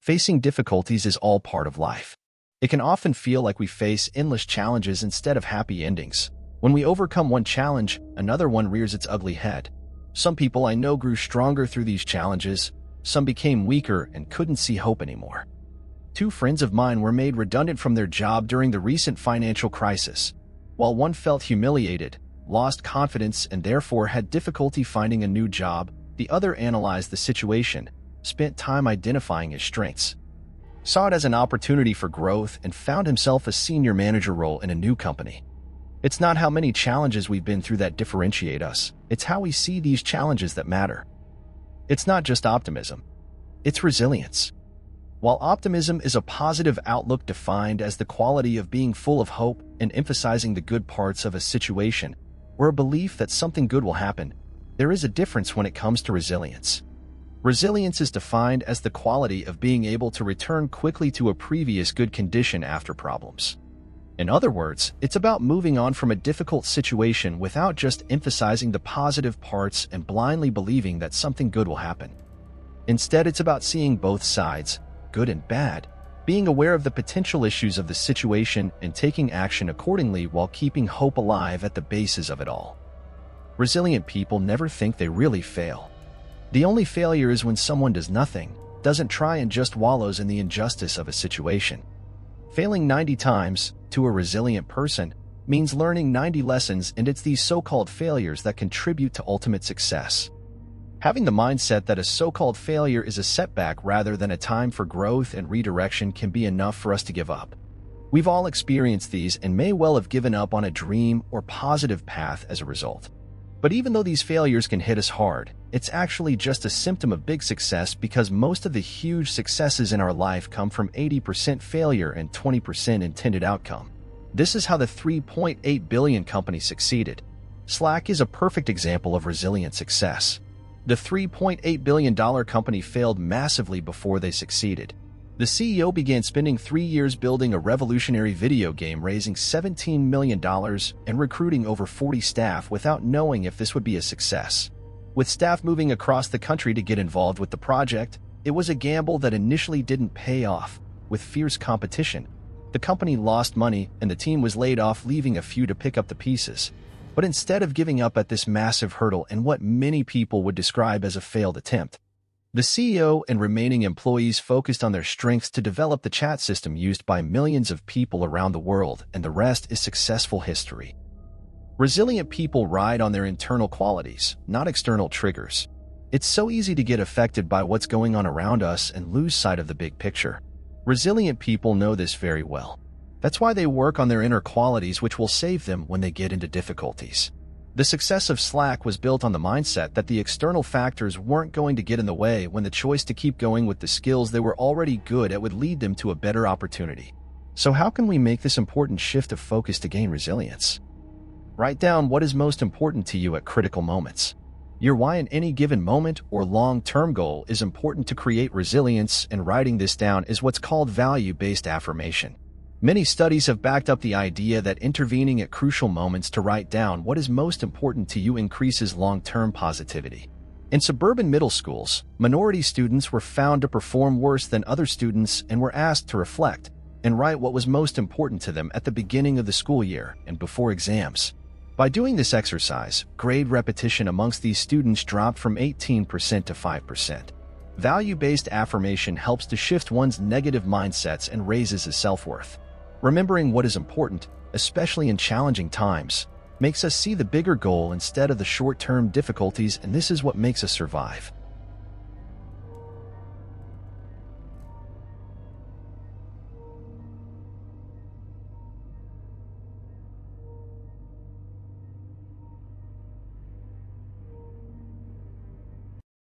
Facing difficulties is all part of life. It can often feel like we face endless challenges instead of happy endings. When we overcome one challenge, another one rears its ugly head. Some people I know grew stronger through these challenges. Some became weaker and couldn't see hope anymore. Two friends of mine were made redundant from their job during the recent financial crisis. While one felt humiliated, lost confidence, and therefore had difficulty finding a new job, the other analyzed the situation, spent time identifying his strengths, saw it as an opportunity for growth, and found himself a senior manager role in a new company. It's not how many challenges we've been through that differentiate us. It's how we see these challenges that matter. It's not just optimism. It's resilience. While optimism is a positive outlook defined as the quality of being full of hope and emphasizing the good parts of a situation, or a belief that something good will happen, there is a difference when it comes to resilience. Resilience is defined as the quality of being able to return quickly to a previous good condition after problems. In other words, it's about moving on from a difficult situation without just emphasizing the positive parts and blindly believing that something good will happen. Instead, it's about seeing both sides, good and bad, being aware of the potential issues of the situation and taking action accordingly while keeping hope alive at the basis of it all. Resilient people never think they really fail. The only failure is when someone does nothing, doesn't try, and just wallows in the injustice of a situation. Failing 90 times, to a resilient person, means learning 90 lessons, and it's these so-called failures that contribute to ultimate success. Having the mindset that a so-called failure is a setback rather than a time for growth and redirection can be enough for us to give up. We've all experienced these and may well have given up on a dream or positive path as a result. But even though these failures can hit us hard, it's actually just a symptom of big success, because most of the huge successes in our life come from 80% failure and 20% intended outcome. This is how the $3.8 billion company succeeded. Slack is a perfect example of resilient success. The $3.8 billion company failed massively before they succeeded. The CEO began spending 3 years building a revolutionary video game, raising $17 million and recruiting over 40 staff without knowing if this would be a success. With staff moving across the country to get involved with the project, it was a gamble that initially didn't pay off. With fierce competition, the company lost money and the team was laid off, leaving a few to pick up the pieces. But instead of giving up at this massive hurdle and what many people would describe as a failed attempt, the CEO and remaining employees focused on their strengths to develop the chat system used by millions of people around the world, and the rest is successful history. Resilient people ride on their internal qualities, not external triggers. It's so easy to get affected by what's going on around us and lose sight of the big picture. Resilient people know this very well. That's why they work on their inner qualities, which will save them when they get into difficulties. The success of Slack was built on the mindset that the external factors weren't going to get in the way when the choice to keep going with the skills they were already good at would lead them to a better opportunity. So how can we make this important shift of focus to gain resilience? Write down what is most important to you at critical moments. Your why in any given moment or long-term goal is important to create resilience, and writing this down is what's called value-based affirmation. Many studies have backed up the idea that intervening at crucial moments to write down what is most important to you increases long-term positivity. In suburban middle schools, minority students were found to perform worse than other students and were asked to reflect and write what was most important to them at the beginning of the school year and before exams. By doing this exercise, grade repetition amongst these students dropped from 18% to 5%. Value-based affirmation helps to shift one's negative mindsets and raises his self-worth. Remembering what is important, especially in challenging times, makes us see the bigger goal instead of the short-term difficulties, and this is what makes us survive.